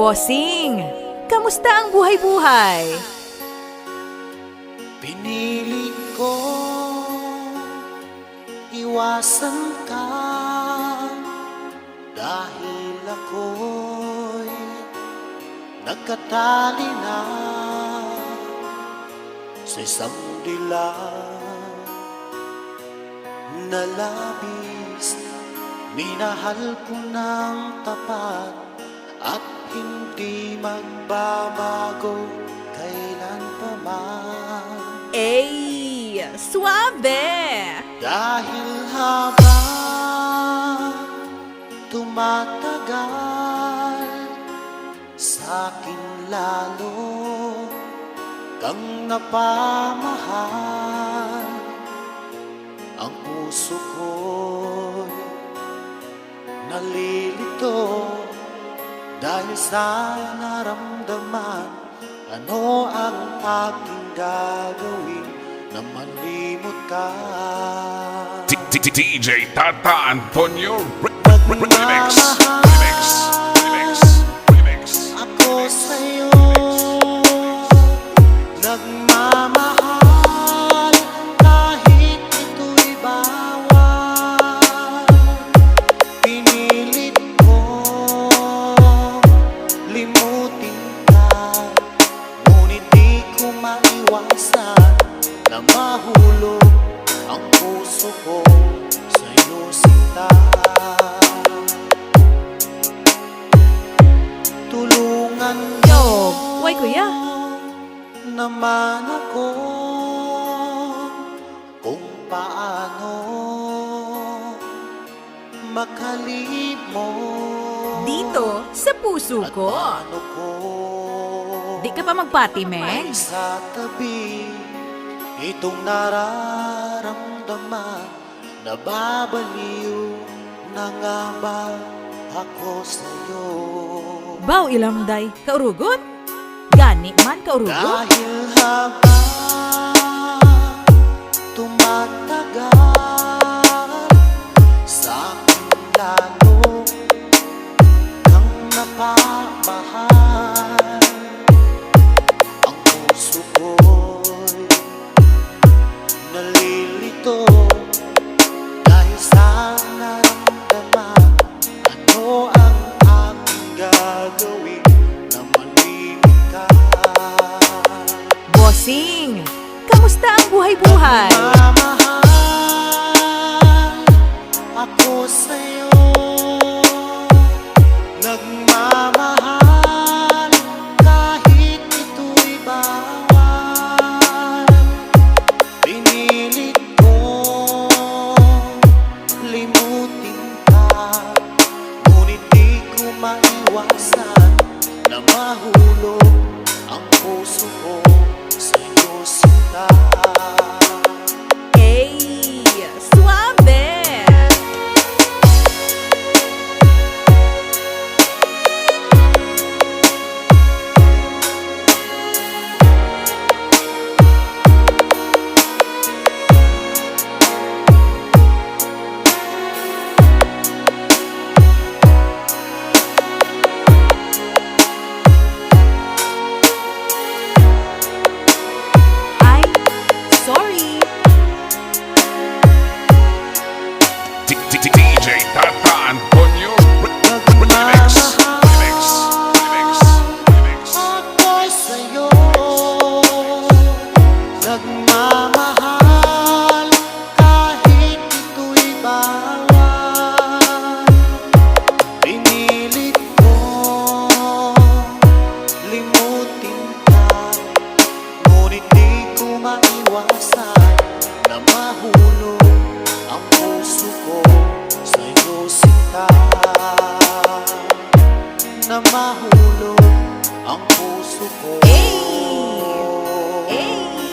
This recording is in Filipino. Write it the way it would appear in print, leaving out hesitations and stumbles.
Bossing, kamusta ang buhay-buhay? Pinili ko iwasan ka dahil ako'y nagkatali na sa isang dilag na labis. Minahal ko ng tapat at hindi magbabago kailan pa man. Ey, suabe! Dahil habang tumatagal, sa'kin lalo kang napamahal. Ang puso ko'y nalilito dahil sa naramdaman. Ano ang aking gagawin na malimot ka? DJ Tata Antonio Remix. Ako sa'yo nagmamahal kahit ito'y bawal. Pinilit ko limutin ka, ngunit di ko maiwasan na mahulog ang puso ko sa'yo, sinta. Tulungan Yo, why kuya? naman ako kung paano makalimot Dito, sa puso at ko. paano ko Di ka pa magpati, Meg? sa tabi itong nararamdaman. Nababaliw na nga ba ako sa'yo? Baw ilamday, kaurugot? Gani man kaurugot? Dahil habang tumatagal, sa'kin lalo kang napamahal. Ang puso ko'y nalilito dahil sa naramdaman. Ano ang aking gagawin na malimit ka? Bossing, kamusta ang buhay-buhay? Nagmamahal ako sa'yo, nagmamahal kahit ito'y bawal. Pinilit ko limutin ka, ngunit di ko maiwasan na mahulog ang puso ko sa'yo, sinta. Ey, suabe! Ay, sorry. DJ Tata Antonio Remix. Ako'y sa'yo nagmamahal kahit ito'y bawal. Pinilit ko limutin ka, ngunit di ko maiwasan na mahulog ang puso ko sa'yo, sinta. Na mahulog ang puso ko. Ey! Ey!